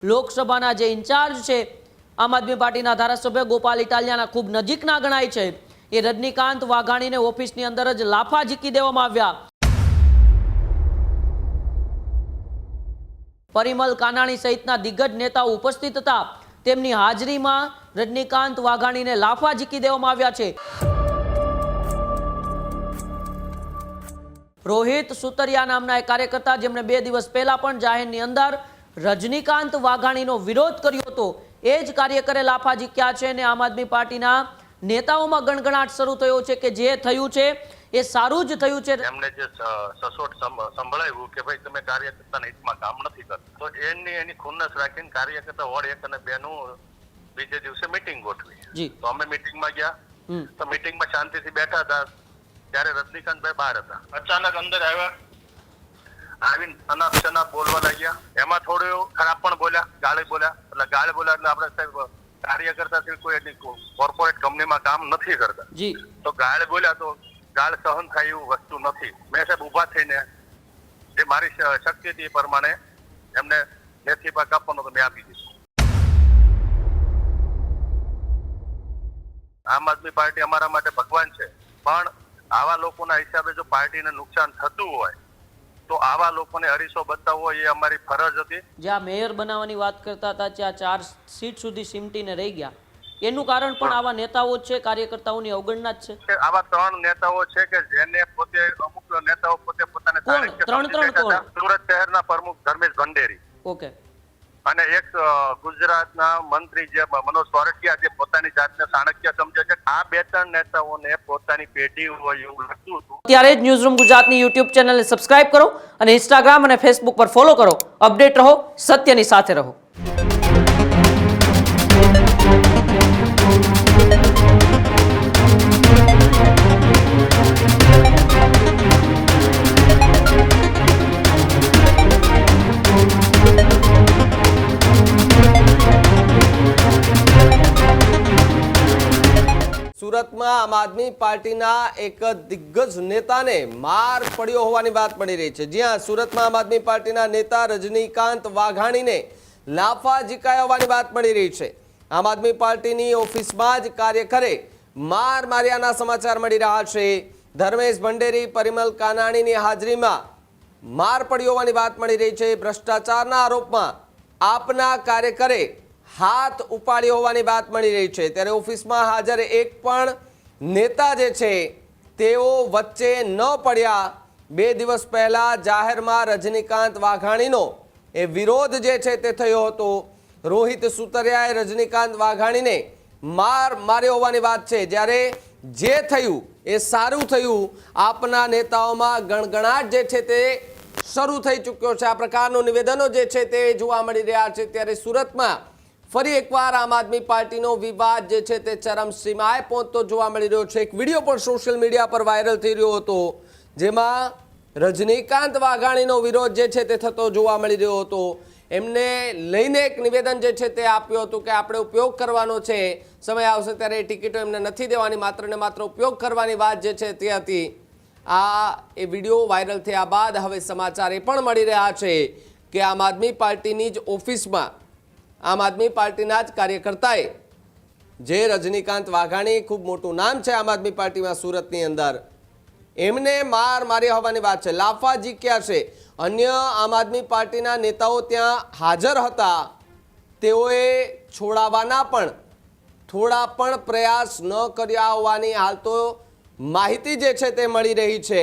લોકસભાના જે ઇન્ચાર્જ છે આમ આદમી પાર્ટીના ધારાસભ્ય ગોપાલ ઇટાલિયાના ખૂબ નજીકના ગણાય છે એ રજનીકાંત વાઘાણીને ઓફિસની અંદર જ લાફા ઝીકી દેવામાં આવ્યા। પરિમલ કાનાણી સહિતના દિગ્ગજ નેતાઓ ઉપસ્થિત હતા। તેમની હાજરીમાં રજનીકાંત વાઘાણીને લાફા ઝીકી દેવામાં આવ્યા છે। રોહિત સુતરિયા નામના એક કાર્યકર્તા જેમણે 2 દિવસ પહેલા પણ જાહેરની અંદર રજનીકાંત વાઘાણીનો વિરોધ કર્યો હતો એ જ કાર્યકરે લાફા ઝીક્યા છે અને આમ આદમી પાર્ટીના નેતાઓમાં ગણગણાટ શરૂ થયો છે કે જે થયું છે એ સારું જ થયું છે। એમને જે સસોટ સંભળાવ્યું કે ભાઈ તમે કાર્યકર્તાના હિતમાં કામ નથી કરતા તો એની ખુન્નસ રાખીને કાર્યકર્તા વોર્ડ 1 અને 2 નું બીજે દિવસે મીટિંગ ગોઠવી। તો અમે મીટિંગમાં ગયા તો મીટિંગમાં શાંતિથી બેઠા હતા ત્યારે રજનીકાંતભાઈ બહાર હતા। અચાનક અંદર આવ્યા, આવીને અનાપ શનાપ બોલવા લાગ્યા। એમાં થોડું ખરાબ પણ બોલ્યા, ગાળી બોલ્યા। એટલે ગાળી બોલ્યા એટલે આપણે સાહેબ કાર્યકર્તા છે કોઈ એની કોર્પોરેટ કંપનીમાં કામ નથી કરતા તો ગાળ બોલ્યા તો ગાળ સહન થાય એવું વસ્તુ નથી। મેં સાહેબ ઉભા થઈને જે મારી શક્તિ હતી એ પ્રમાણે એમને લેથી પાક આપવાનો તો મેં આપી દીધું। આમ આદમી પાર્ટી અમારા માટે ભગવાન છે, પણ આવા લોકોના હિસાબે જો પાર્ટીને નુકસાન થતું હોય તો આવા લોકોને હરીસો બતાવવો એ અમારી ફરજ હતી। જ્યાં મેયર બનાવવાની વાત કરતા હતા ત્યાં 4 સીટ સુધી સિમટીને રહી ગયા, એનું કારણ પણ આવા નેતાઓ જ છે, કાર્યકર્તાઓની અવગણના જ છે। આવા 3 નેતાઓ છે કે જેને પોતે અમુક નેતાઓ પોતે પોતાને સુરત શહેરના પ્રમુખ ધર્મેશ ભંડેરી, ઓકે, અને એક ગુજરાતના મંત્રી જે મનોજ સોરઠિયા જે પોતાની જાતને ચાણક્ય સમજે છે। આ 2-3 નેતાઓને પોતાની પેઢી હોય એવું લાગતું હતું। ત્યારે જ ન્યૂઝરૂમ ગુજરાતની યુટ્યુબ ચેનલને સબસ્ક્રાઇબ કરો અને ઇન્સ્ટાગ્રામ અને ફેસબુક પર ફોલો કરો। અપડેટ રહો, સત્યની સાથે રહો। સુરતમાં આમ આદમી પાર્ટીના એક દિગ્ગજ નેતાને માર પડ્યો હોવાની વાત મળી રહી છે। જ્યાં સુરતમાં આમ આદમી પાર્ટીના નેતા રજનીકાંત વાઘાણીને લાફા ઝીકાયા હોવાની વાત મળી રહી છે। આમ આદમી પાર્ટીની ઓફિસમાં જ કાર્યકરે માર માર્યાના સમાચાર મળી રહ્યા છે। ધર્મેશ ભંડેરી, પરિમલ કાનાણીની હાજરીમાં માર પડ્યો હોવાની વાત મળી રહી છે। ભ્રષ્ટાચારના આરોપમાં આપના કાર્યકરે હાથ ઉપાડ્યો હોવાની વાત મળી રહી છે। ત્યારે ઓફિસમાં હાજર એક પણ નેતા જે છે તેઓ વચ્ચે ન પડ્યા। 2 દિવસ પહેલા જાહેરમાં રજનીકાંત વાઘાણીનો એ વિરોધ જે છે તે થયો હતો। રોહિત સુતરિયાએ રજનીકાંત વાઘાણીને માર માર્યો હોવાની વાત છે। જ્યારે જે થયું એ સારું થયું, આપના નેતાઓમાં ગણગણાટ જે છે તે શરૂ થઈ ચૂક્યો છે। આ પ્રકારનું નિવેદનો જે છે તે જોવા મળી રહ્યા છે। ત્યારે સુરતમાં ફરી એકવાર આમ આદમી પાર્ટીનો વિવાદ જે છે તે ચરમસીમાએ પહોંચતો જોવા મળી રહ્યો છે। એક વિડીયો પણ સોશિયલ મીડિયા પર વાયરલ થઈ રહ્યો હતો જેમાં રજનીકાંત વાઘાણીનો વિરોધ જે છે તે થતો જોવા મળી રહ્યો હતો। એમને લઈને એક નિવેદન જે છે તે આપ્યું હતું કે આપણે ઉપયોગ કરવાનો છે, સમય આવશે ત્યારે ટિકિટો એમને નથી દેવાની, માત્ર ને માત્ર ઉપયોગ કરવાની વાત જે છે તે હતી। એ વિડીયો વાયરલ થયા બાદ હવે સમાચાર એ પણ મળી રહ્યા છે કે આમ આદમી પાર્ટીની જ ઓફિસમાં આમ આદમી પાર્ટીના જ કાર્યકર્તાએ જે રજનીકાંત વાઘાણી, ખૂબ મોટું નામ છે આમ આદમી પાર્ટીમાં સુરતની અંદર, એમને માર માર્યા હોવાની વાત છે, લાફા ઝીક્યા છે। અન્ય આમ આદમી પાર્ટીના નેતાઓ ત્યાં હાજર હતા, તેઓએ છોડાવવાના પણ થોડા પણ પ્રયાસ ન કર્યા હોવાની હાલ તો માહિતી જે છે તે મળી રહી છે।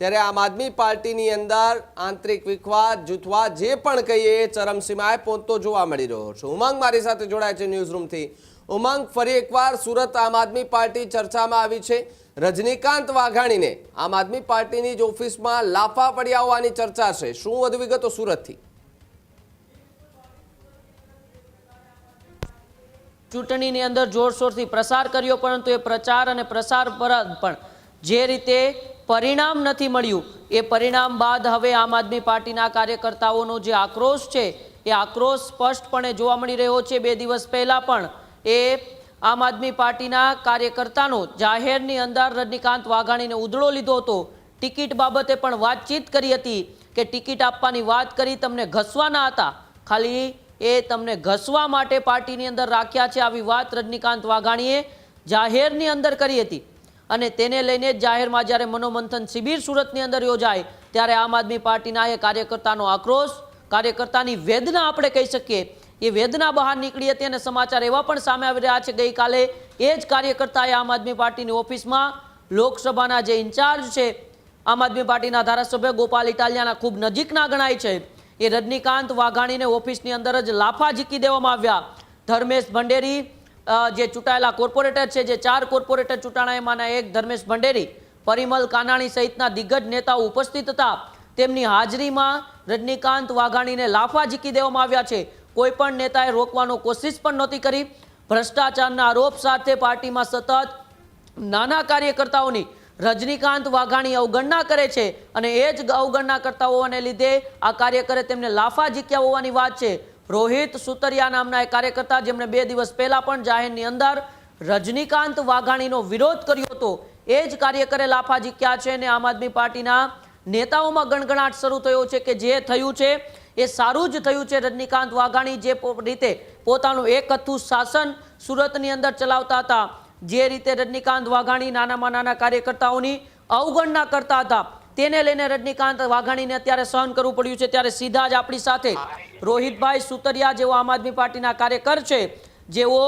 ત્યારે આમ આદમી પાર્ટીની અંદર આંતરિક વિખવાદ, જૂથવાદ જે પણ કહીએ એ ચરમસીમાએ પહોંચતો જોવા મળી રહ્યો છે। ઉમંગ મારી સાથે જોડાય છે ન્યૂઝરૂમથી। ઉમંગ, ફરી એકવાર સુરત આમ આદમી પાર્ટી ચર્ચામાં આવી છે। રજનીકાંત વાઘાણીને આમ આદમી પાર્ટીની જ ઓફિસમાં લાફા પડ્યા હોવાની ચર્ચા છે, શું વધુ વિગતો સુરતથી? ચૂંટણીની અંદર જોરશોરથી પ્રસાર કર્યો, પરંતુ એ પ્રચાર અને પ્રસાર પર પણ જે રીતે પરિણામ નથી મળ્યું એ પરિણામ બાદ હવે આમ આદમી પાર્ટીના કાર્યકર્તાઓનો જે આક્રોશ છે એ આક્રોશ સ્પષ્ટપણે જોવા મળી રહ્યો છે। 2 દિવસ પહેલા પણ એ આમ આદમી પાર્ટીના કાર્યકર્તાનો જાહેરની અંદર રજનીકાંત વાઘાણીને ઉધડો લીધો હતો। ટિકિટ બાબતે પણ વાતચીત કરી હતી કે ટિકિટ આપવાની વાત કરી, તમને ઘસવાના હતા, ખાલી એ તમને ઘસવા માટે પાર્ટીની અંદર રાખ્યા છે, આવી વાત રજનીકાંત વાઘાણીએ જાહેરની અંદર કરી હતી અને તેને લઈને જ જાહેરમાં જ્યારે મનોમંથન શિબિર સુરતની અંદર યોજાય ત્યારે આમ આદમી પાર્ટીના એ કાર્યકર્તાનો આક્રોશ, કાર્યકર્તાની વેદના આપણે કહી શકીએ, એ વેદના બહાર નીકળી હતી અને સમાચાર એવા પણ સામે આવી રહ્યા છે ગઈકાલે એ જ કાર્યકર્તાએ આમ આદમી પાર્ટીની ઓફિસમાં લોકસભાના જે ઇન્ચાર્જ છે આમ આદમી પાર્ટીના ધારાસભ્ય ગોપાલ ઇટાલિયાના ખૂબ નજીકના ગણાય છે એ રજનીકાંત વાઘાણીને ઓફિસની અંદર જ લાફા ઝીકી દેવામાં આવ્યા. ધર્મેશ ભંડેરી જે ચૂંટાયેલા કોર્પોરેટર છે, જે 4 કોર્પોરેટર ચૂંટાણા એમાંના એક ધર્મેશ ભંડેરી, પરિમલ કાનાણી સહિતના દિગ્ગજ નેતાઓ ઉપસ્થિત હતા. તેમની હાજરીમાં રજનીકાંત વાઘાણીને લાફા ઝીકી દેવામાં આવ્યા છે. કોઈ પણ નેતાએ રોકવાનો કોશિશ પણ નહોતી કરી. ભ્રષ્ટાચારના આરોપ સાથે પાર્ટીમાં સતત નાના કાર્યકર્તાઓની રજનીકાંત વાઘાણી અવગણના કરે છે અને એ જ અવગણના કરતા હોવાને લીધે આ કાર્યકરે તેમને લાફા ઝીક્યા હોવાની વાત છે. રોહિત સુતરિયા નામના એક કાર્યકર્તા જેમણે 2 દિવસ પહેલા પણ જાહેરની અંદર રજનીકાંત વાઘાણીનો વિરોધ કર્યો હતો, એ જ કાર્યકરે લાફા ઝીક્યા છે અને આમ આદમી પાર્ટીના નેતાઓમાં ગણગણાટ શરૂ થયો છે કે જે થયું છે એ સારું જ થયું છે. રજનીકાંત વાઘાણી જે રીતે પોતાનું એક હથ્થું શાસન સુરતની અંદર ચલાવતા હતા, જે રીતે રજનીકાંત વાઘાણી નાનામાં નાના કાર્યકર્તાઓની અવગણના કરતા હતા, તેને લઈને રજનીકાંત વાઘાણીને અત્યારે સહન કરવું પડ્યું છે. ત્યારે સીધા જ આપણી સાથે રોહિતભાઈ સુતરિયા જેવો આમ આદમી પાર્ટીના કાર્યકર છે, જેઓ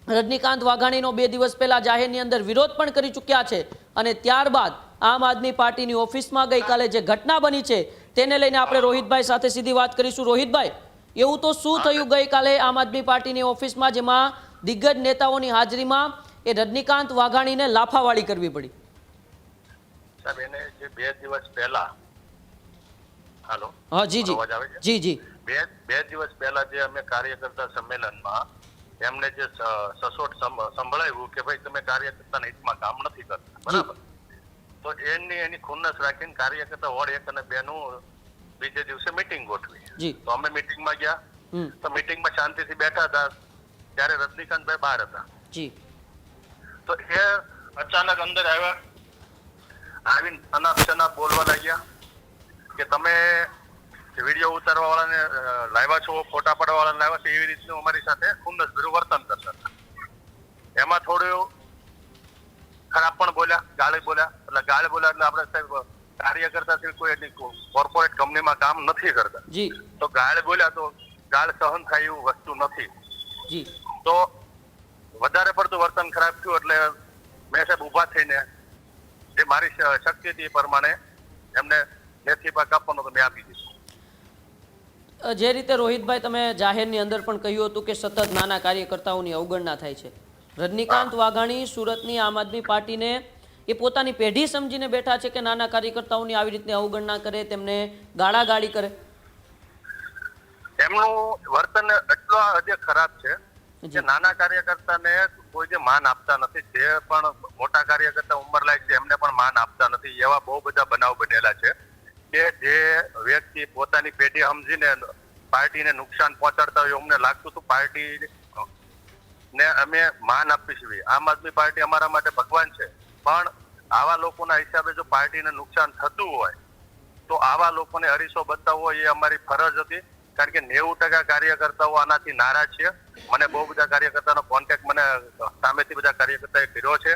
રજનીકાંત વાઘાણીનો 2 દિવસ પહેલા જાહેરની અંદર વિરોધ પણ કરી ચૂક્યા છે અને ત્યારબાદ આમ આદમી પાર્ટીની ઓફિસમાં ગઈકાલે જે ઘટના બની છે તેને લઈને આપણે રોહિતભાઈ સાથે સીધી વાત કરીશું. રોહિતભાઈ, એવું તો શું થયું ગઈકાલે આમ આદમી પાર્ટીની ઓફિસમાં જેમાં દિગ્ગજ નેતાઓની હાજરીમાં એ રજનીકાંત વાઘાણીને લાફાવાળી કરવી પડી? સાહેબ, એને જે 2 દિવસ પહેલા, હાલો, હા જી જી અવાજ આવે છે? જી જી. બે દિવસ પહેલા જે અમે કાર્યકર્તા સંમેલનમાં એમને જે સસોટ સંભળાવ્યું કે ભાઈ તમે કાર્યકર્તાના હિતમાં કામ નથી કરતા, બરાબર, તો એની ખુન્નસ રાખીને કાર્યકર્તા વોર્ડ 1 અને 2 નું બીજે દિવસે મીટિંગ ગોઠવી. તો અમે મીટિંગમાં ગયા, તો મીટિંગમાં શાંતિથી બેઠા હતા ત્યારે રજનીકાંતભાઈ બહાર હતા. તો એ અચાનક અંદર આવ્યા, આવીને અનાપ બોલવા લાગ્યા કે તમે વિડીયો ઉતારવા વાળાને લાવ્યા છો, ફોટા પાડવા વાળાને લાવ્યા છો, એવી રીતનું અમારી સાથે ખુન્નસભર્યું વર્તન કરતા હતા. એમાં થોડું ખરાબ પણ બોલ્યા, ગાળી બોલ્યા. એટલે ગાળી બોલ્યા એટલે આપણે સાહેબ કાર્યકર્તા છે, કોઈ કોર્પોરેટ કંપનીમાં કામ નથી કરતા, તો ગાળ બોલ્યા તો ગાળ સહન થાય એવું વસ્તુ નથી. તો વધારે પડતું વર્તન ખરાબ થયું એટલે મેં સાહેબ ઉભા થઈને જે મારી શક્તિ હતી એ પ્રમાણે એમને લેથી પાક આપવાનો તો મેં આપી દીધું. જે રીતે રોહિતભાઈ તમે જાહેરની અંદર પણ કહ્યું હતું કે સતત નાના કાર્યકર્તાઓની અવગણના થાય છે, રજનીકાંત વાઘાણી સુરતની આમ આદમી પાર્ટીને એ પોતાની પેઢી સમજીને બેઠા છે કે નાના કાર્યકર્તાઓની આવી રીતે અવગણના કરે, તેમને ગાળાગાળી કરે? એમનું વર્તન એટલો હદે ખરાબ છે કે નાના કાર્યકર્તાને કોઈ જે માન આપતા નથી, જે પણ મોટા કાર્યકર્તા ઉંમરલાયક છે એમને પણ માન આપતા નથી. એવા બહુ બધા બનાવ બનેલા છે કે જે વ્યક્તિ પોતાની પેઢી સમજીને પાર્ટીને નુકસાન પહોંચાડતા હોય, અમને લાગતું હતું પાર્ટી ને અમે માન આપીશું. આમ આદમી પાર્ટી અમારા માટે ભગવાન છે, પણ આવા લોકોના હિસાબે જો પાર્ટીને નુકસાન થતું હોય તો આવા લોકોને હરીસો બતાવવો એ અમારી ફરજ હતી. કારણ કે 90% કાર્યકર્તાઓ આનાથી નારાજ છે. મને બહુ બધા કાર્યકર્તાનો કોન્ટેક્ટ મને સામેથી બધા કાર્યકર્તાએ કર્યો છે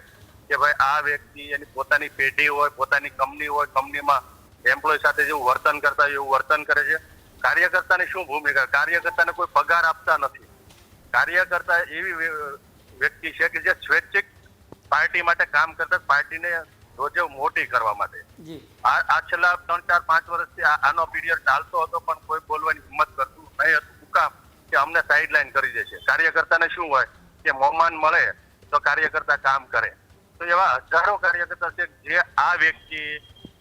કે ભાઈ આ વ્યક્તિ એની પોતાની પેઢી હોય, પોતાની કંપની હોય, કંપનીમાં એમ્પ્લોય સાથે જેવું વર્તન કરતા હોય એવું વર્તન કરે છે. કાર્યકર્તાની શું ભૂમિકા? કાર્યકર્તાને કોઈ પગાર આપતા નથી. કાર્યકર્તા એવી વ્યક્તિ છે કે જે સ્વૈચ્છિક પાર્ટી માટે કામ કરતા, પાર્ટીને રોજે મોટી કરવા માટે. આ છેલ્લા 3, 4, 5 વર્ષથી આનો પીરિયડ ચાલતો હતો, પણ કોઈ બોલવાની હિંમત કરતું નહીં હતું. શું કામ? કે અમને સાઇડલાઇન કરી દે છે. કાર્યકર્તાને શું હોય કે મોમાન મળે તો કાર્યકર્તા કામ કરે. તો એવા હજારો કાર્યકર્તા છે જે આ વ્યક્તિ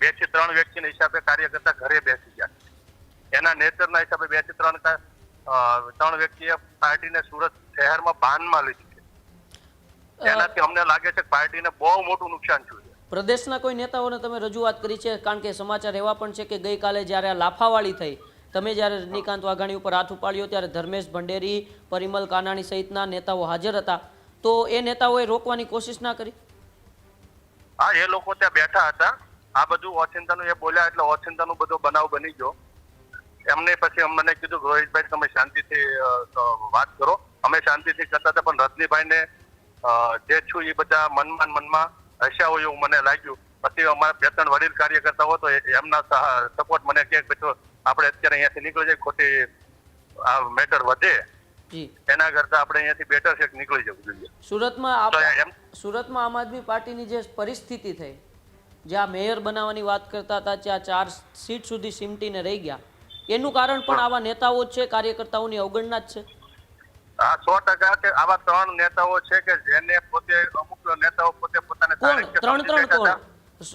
2 થી 3 વ્યક્તિના હિસાબે કાર્યકર્તા ઘરે બેસી ગયા. એના નેતરના હિસાબે 2 થી 3 વ્યક્તિએ પાર્ટીને સુરત શહેરમાં બાનમાં લીધી છે. એનાથી અમને લાગે છે કે પાર્ટીને બહુ મોટું નુકસાન થયું છે. પ્રદેશના કોઈ નેતાઓને તમે રજૂઆત કરી છે? કારણ કે સમાચાર એવા પણ છે કે ગઈકાલે જ્યારે આ લાફાવાળી થઈ, તમે જ્યારે રજનીકાંત વાઘાણી ઉપર હાથ ઉપાડ્યો ત્યારે ધર્મેશ ભંડેરી, પરિમલ કાનાણી સહિતના નેતાઓ હાજર હતા, તો એ નેતાઓએ રોકવાની કોશિશ ના કરી? હા, એ લોકો ત્યાં બેઠા હતા. આ બધું ઓચિંતાનું એ બોલ્યા એટલે ઓચિંતાનું બધો બનાવ બની ગયો. એમને પછી મને કીધું કે રોહિતભાઈ તમે શાંતિથી વાત કરો. અમે શાંતિથી કરતા હતા, પણ રજનીભાઈને જે છું એ બધા મનમાં હસ્યા હોય એવું મને લાગ્યું. પછી અમારા 2-3 વડીલ કાર્યકર્તાઓ તો એમના સપોર્ટ મને કે આપણે અત્યારે અહીંયાથી નીકળી જાય, ખોટી આ મેટર વધે એના કરતા આપણે અહીંયાથી બેટર છે કે નીકળી જવું જોઈએ. સુરતમાં આમ આદમી પાર્ટીની જે પરિસ્થિતિ થઈ, જ્યાં મેયર બનાવવાની વાત કરતા હતા, ત્યાં 4 સીટ સુધી સિમટીને રહી ગયા, એનું કારણ પણ આવા નેતાઓ જ છે, કાર્યકર્તાઓની અવગણના જ છે. હા, 100% કે આવા 3 નેતાઓ છે કે જેને પોતે અમુક નેતાઓ પોતે પોતાને કોણ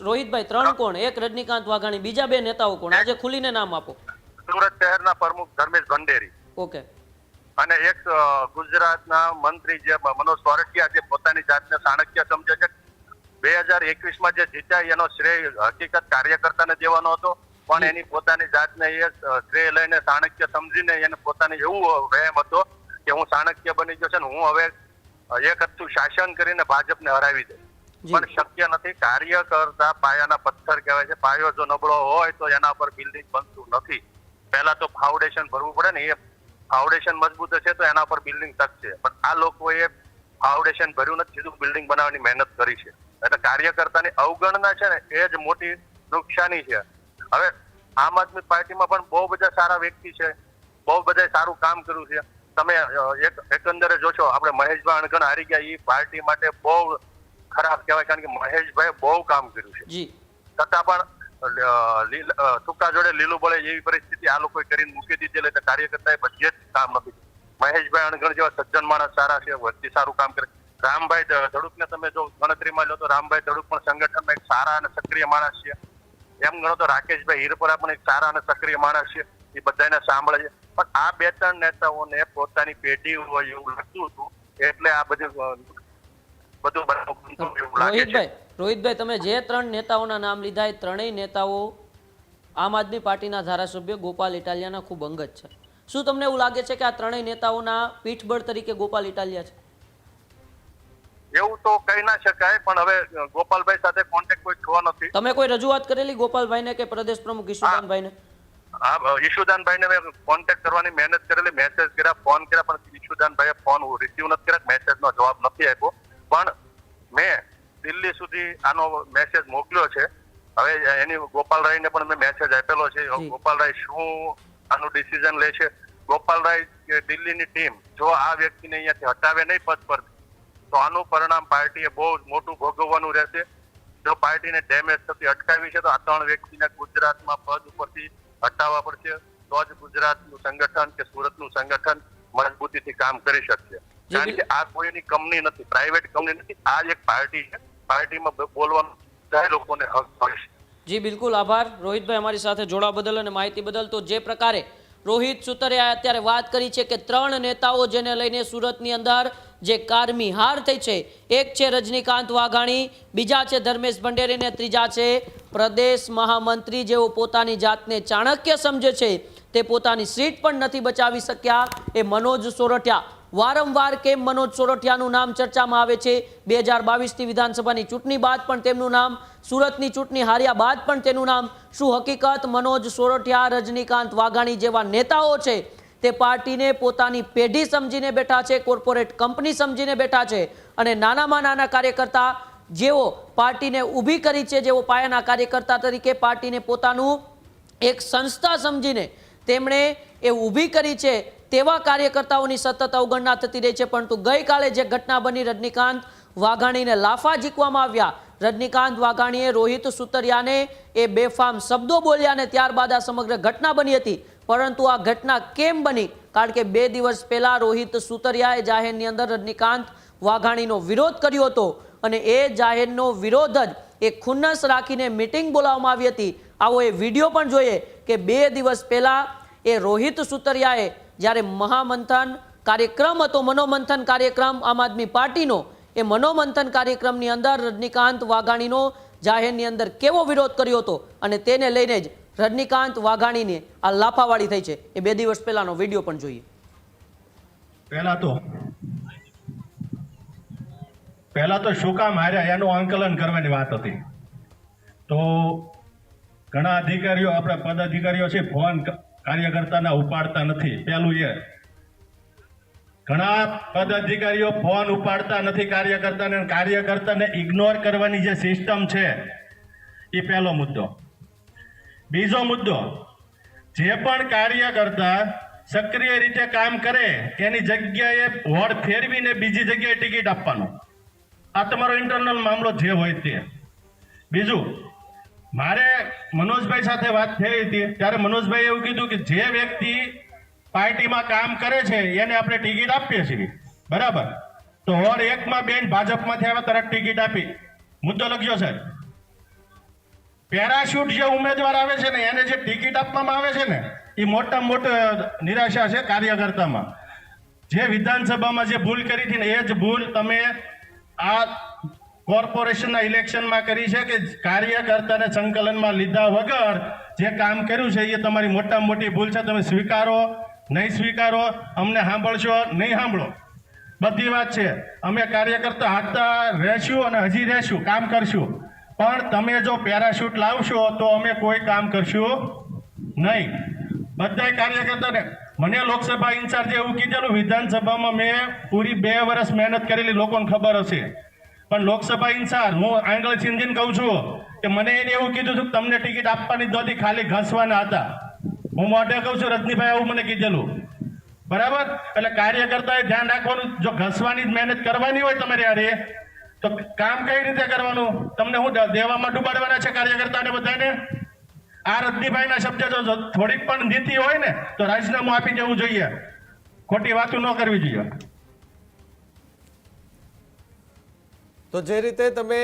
રોહિતભાઈ 3 કોણ? એક રજનીકાંત વાઘાણી, બીજા 2 નેતાઓ કોણ? આજે ખુલીને નામ આપો. સુરત શહેરના પ્રમુખ ધર્મેશ ભંડેરી, ઓકે, અને એક ગુજરાતના મંત્રી જે મનોજ સોરઠિયા, જે પોતાની જાતને ચાણક્ય સમજે છે. 2021માં જે જીત્યા એનો શ્રેય હકીકત કાર્યકર્તાને દેવાનો હતો, પણ એની પોતાની જાતને એ શ્રેય લઈને ચાણક્ય સમજીને એને પોતાને એવું વહેમ હતો કે હું ચાણક્ય બની ગયો છે ને હું હવે એક હતું શાસન કરીને ભાજપને હરાવી દે. પણ શક્ય નથી. કાર્યકર્તા પાયાના પથ્થર કહેવાય છે. પાયો જો નબળો હોય તો એના પર બિલ્ડિંગ બનતું નથી. પહેલા તો ફાઉન્ડેશન ભરવું પડે ને, એ ફાઉન્ડેશન મજબૂત છે તો એના પર બિલ્ડિંગ ટકશે. પણ આ લોકોએ ફાઉન્ડેશન ભર્યું નથી, સીધું બિલ્ડિંગ બનાવવાની મહેનત કરી છે. એટલે કાર્યકર્તાની અવગણના છે ને એ જ મોટી નુકસાની છે. હવે આમ આદમી પાર્ટીમાં પણ બહુ બધા સારા વ્યક્તિ છે, બહુ બધા સારું કામ કર્યું છે. તમે એકંદરે જોશો, આપણે મહેશભાઈ અણગણ હારી ગયા, એ પાર્ટી માટે બહુ ખરાબ કહેવાય, કારણ કે મહેશભાઈ બહુ કામ કર્યું છે. છતાં પણ ટૂંકા જોડે લીલું બળે એવી પરિસ્થિતિ આ લોકોએ કરીને મૂકી દીધી. એટલે કાર્યકર્તાએ બધે જ કામ નથી. મહેશભાઈ અણગણ જેવા સજ્જન માણસ સારા છે, વચ્ચે સારું કામ કરે. રામભાઈ ધડુકને તમે જો ગણતરીમાં લો તો રામભાઈ ધડુક પણ સંગઠનમાં એક સારા અને સક્રિય માણસ છે. એમ ગણો તો રાકેશભાઈ હીરપરા પણ એક સારા અને સક્રિય માણસ છે, એ બધાને સાંભળે છે. પણ આ 2-3 નેતાઓને પોતાની પેઢી હોય એવું લાગતું હતું, એટલે આ બધું રોહિતભાઈ, તમે જે 3 નેતાઓના નામ લીધા, એ 3ય નેતાઓ આમ આદમી પાર્ટીના ધારાસભ્ય ગોપાલ ઇટાલિયાના ખૂબ અંગત છે. શું તમને એવું લાગે છે કે આ 3ય નેતાઓના પીઠબળ તરીકે ગોપાલ ઇટાલિયા છે? એવું તો કહી ના શકાય, પણ હવે ગોપાલભાઈ સાથે કોન્ટેક્ટ કોઈ થયો નથી. તમે કોઈ રજૂઆત કરેલી ગોપાલભાઈને કે પ્રદેશ પ્રમુખ ઈશુદાનભાઈને? હા, ઈશુદાનભાઈને મેં કોન્ટેક્ટ કરવાની મહેનત કરેલી, મેસેજ કર્યા, ફોન કર્યા, પણ ઈશુદાનભાઈએ ફોન રિસીવ નથી કર્યા, મેસેજનો જવાબ નથી આપ્યો. પણ મેં દિલ્હી સુધી આનો મેસેજ મોકલ્યો છે. હવે એની ગોપાલરાયને પણ મેં મેસેજ આપેલો છે. ગોપાલરાય શું આનું ડિસિઝન લે છે? ગોપાલરાય દિલ્હીની ટીમ જો આ વ્યક્તિને અહીંયાથી હટાવે નહીં પદ પર, તો આનું પરિણામ પાર્ટીએ બહુ મોટું ભોગવવાનું રહેશે. જો પાર્ટીને ડેમેજ થતી અટકાવી છે તો આ 3 વ્યક્તિને ગુજરાતમાં પદ ઉપરથી હટાવવા પડશે, તો જ ગુજરાતનું સંગઠન કે સુરતનું સંગઠન મજબૂતીથી કામ કરી શકશે. કારણ કે આ કોઈની કંપની નથી, પ્રાઇવેટ કંપની નથી, આ એક પાર્ટી છે. પાર્ટીમાં બોલવાનું બધા લોકોને હક હોય છે. જી બિલકુલ, આભાર રોહિતભાઈ અમારી સાથે જોડાવા બદલ અને માહિતી બદલ. તો જે પ્રકારે રોહિત સુતરિયાએ અત્યારે વાત કરી છે કે 3 નેતાઓ જેને લઈને સુરતની અંદર જે કારમી હાર થઈ છે, એક છે રજનીકાંત વાઘાણી, બીજા છે ધર્મેશ ભંડેરી અને ત્રીજા છે પ્રદેશ મહામંત્રી, જેઓ પોતાની જાતને ચાણક્ય સમજે છે, તે પોતાની સીટ પણ નથી બચાવી શક્યા, એ મનોજ સોરઠિયા. વારંવાર કેમ મનોજ સોરઠિયાનું નામ ચર્ચામાં આવે છે? 2022ની વિધાનસભાની ચૂંટણી બાદ પણ તેમનું નામ, સુરતની ચૂંટણી હાર્યા બાદ પણ તેનું નામ. શું હકીકત મનોજ સોરઠિયા, રજનીકાંત વાઘાણી જેવા નેતાઓ છે તે પાર્ટીને પોતાની પેઢી સમજીને બેઠા છે, કોર્પોરેટ કંપની સમજીને બેઠા છે, અને નાનામાં નાના કાર્યકર્તા જેઓ પાર્ટીને ઊભી કરી છે, જેઓ પાયાના કાર્યકર્તા તરીકે પાર્ટીને પોતાનું એક સંસ્થા સમજીને તેમણે એ ઊભી કરી છે, તેવા કાર્યકર્તાઓની સતત અવગણના થતી રહી છે. પરંતુ ગઈકાલે જે ઘટના બની, રજનીકાંત વાઘાણીને લાફા ઝીકવામાં આવ્યા, રજનીકાંત વાઘાણીએ રોહિત સુતરિયાને એ બેફામ શબ્દો બોલ્યા અને ત્યારબાદ આ સમગ્ર ઘટના બની હતી. પરંતુ આ ઘટના કેમ બની? કારણ કે 2 દિવસ પહેલા રોહિત સુતરિયાએ જાહેરની અંદર રજનીકાંત વાઘાણીનો વિરોધ કર્યો હતો, અને એ જાહેરનો વિરોધ જ એ ખુન્નસ રાખીને મિટિંગ બોલાવવામાં આવી હતી. આવો એ વિડીયો પણ જોઈએ કે 2 દિવસ પહેલા એ રોહિત સુતરિયાએ જ્યારે મહામંથન કાર્યક્રમ હતો, મનોમંથન કાર્યક્રમ આમ આદમી પાર્ટીનો, એ મનોમંથન કાર્યક્રમની અંદર રજનીકાંત વાઘાણીનો જાહેરની અંદર કેવો વિરોધ કર્યો હતો, અને તેને લઈને જ રજનીકાંત વાઘાણીને આ લાફાવાળી થઈ છે. એ 2 દિવસ પહેલાનો વિડીયો પણ જોઈએ. પહેલા તો શું કામ હાર્યા એનું આંકલન કરવાની વાત હતી. તો ઘણા અધિકારીઓ, આપણા પદાધિકારીઓ છે, ફોન કાર્યકર્તાના ઉપાડતા નથી. પહેલું એ ઘણા પદાધિકારીઓ ફોન ઉપાડતા નથી કાર્યકર્તાને ઇગ્નોર કરવાની જે સિસ્ટમ છે એ પહેલો મુદ્દો. બીજો મુદ્દો, જે પણ કાર્યકર્તા સક્રિય રીતે કામ કરે એની જગ્યાએ વોર્ડ ફેરવીને બીજી જગ્યાએ ટિકિટ આપવાનો. આ તમારો ઇન્ટરનલ મામલો જે હોય તે. બીજું, મારે મનોજભાઈ સાથે વાત થઈ હતી ત્યારે મનોજભાઈ એવું કીધું કે જે વ્યક્તિ પાર્ટીમાં કામ કરે છે એને આપણે ટિકિટ આપીએ છીએ, બરાબર? તો વોર્ડ 1 માં બેન ભાજપમાંથી આવે તરત ટિકિટ આપી. મુદ્દો લખ્યો સાહેબ. પેરાશૂટ જે ઉમેદવાર આવે છે ને એને જે ટિકિટ આપવામાં આવે છે ને એ મોટામાં મોટી નિરાશા છે કાર્યકર્તામાં. જે વિધાનસભામાં જે ભૂલ કરી હતી ને એ જ ભૂલ તમે આ કોર્પોરેશનના ઇલેક્શનમાં કરી છે કે કાર્યકર્તાને સંકલનમાં લીધા વગર જે કામ કર્યું છે એ તમારી મોટામાં મોટી ભૂલ છે. તમે સ્વીકારો નહીં સ્વીકારો, અમને સાંભળશો નહીં સાંભળો, બધી વાત છે. અમે કાર્યકર્તા હાથતા રહેશું અને હજી રહેશું, કામ કરશું. પણ તમે જો પેરાશૂટ લાવશો તો અમે કોઈ કામ કરશું નહીં. બધા કાર્યકર્તાને મને લોકસભા ઇન્ચાર્જે એવું કીધેલું, વિધાનસભામાં મેં પૂરી 2 વર્ષ મહેનત કરેલી, લોકોને ખબર હશે. પણ લોકસભા ઇન્ચાર્જ હું આંગળ ચીંધીને કહું છું કે મને એને એવું કીધું હતું કે તમને ટિકિટ આપવાની નહોતી, ખાલી ઘસવાના હતા. હું મોઢે કહું છું, રજનીભાઈ એવું મને કીધેલું, બરાબર? એટલે કાર્યકર્તાએ ધ્યાન રાખવાનું, જો ઘસવાની જ મહેનત કરવાની હોય તમારે યારે તો કામ કઈ રીતે કરવાનું? તમને હું દેવામાં ડૂબાડવાના છે કાર્યકર્તાને બધાને? આ રજનીભાઈના શબ્દ જો થોડીક પણ નીતિ હોય ને તો રાજીનામું આપી દેવું જોઈએ, ખોટી વાતો ન કરવી જોઈએ. તો જે રીતે તમે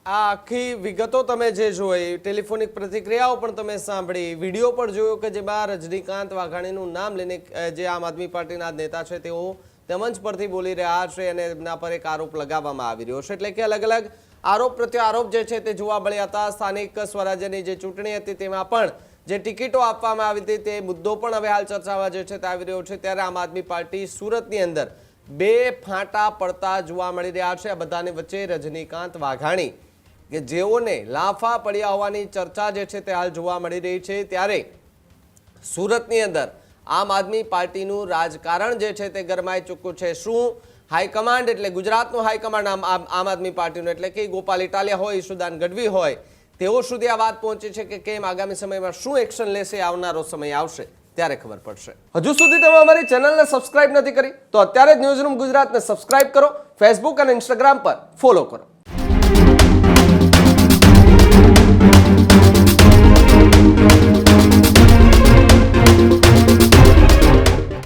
આ આખી વિગતો તમે જે જોઈ, ટેલિફોનિક પ્રતિક્રિયાઓ પણ તમે સાંભળી, વિડીયો પણ જોયો કે જેમાં રજનીકાંત વાઘાણીનું નામ લઈને જે આમ આદમી પાર્ટીના નેતા છે તેઓ મંચ પરથી બોલી રહ્યા છે અને એમના પર એક આરોપ લગાવવામાં આવી રહ્યો છે. એટલે કે અલગ અલગ આરોપ પ્રત્યે આરોપ જે છે તે જોવા મળ્યા હતા. સ્થાનિક સ્વરાજ્યની જે ચૂંટણી હતી તેમાં પણ જે ટિકિટો આપવામાં આવી હતી તે મુદ્દો પણ હવે હાલ ચર્ચામાં જે છે તે આવી રહ્યો છે. ત્યારે આમ આદમી પાર્ટી સુરતની અંદર 2 ફાંટા પડતા જોવા મળી રહ્યા છે. આ બધાની વચ્ચે રજનીકાંત વાઘાણી કે જેઓને લાફા પડ્યા હોવાની ચર્ચા જે છે તે હાલ જોવા મળી રહી છે. ત્યારે સુરતની અંદર આમ આદમી પાર્ટીનું રાજકારણ જે છે તે ગરમાઈ ચૂક્યું છે. શું હાઈકમાન્ડ એટલે ગુજરાતનું હાઈકમાન્ડ આમ આદમી પાર્ટીનું એટલે કે ગોપાલ ઇટાલિયા હોય, ઈશુદાન ગઢવી હોય, તેઓ સુધી આ વાત પહોંચી છે કે કેમ, આગામી સમયમાં શું એક્શન લેશે, આવનારો સમય આવશે ત્યારે ખબર પડશે. હજુ સુધી તમે અમારી ચેનલને સબસ્ક્રાઇબ નથી કરી તો અત્યારે જ ન્યૂઝરૂમ ગુજરાતને સબસ્ક્રાઇબ કરો, ફેસબુક અને ઇન્સ્ટાગ્રામ પર ફોલો કરો.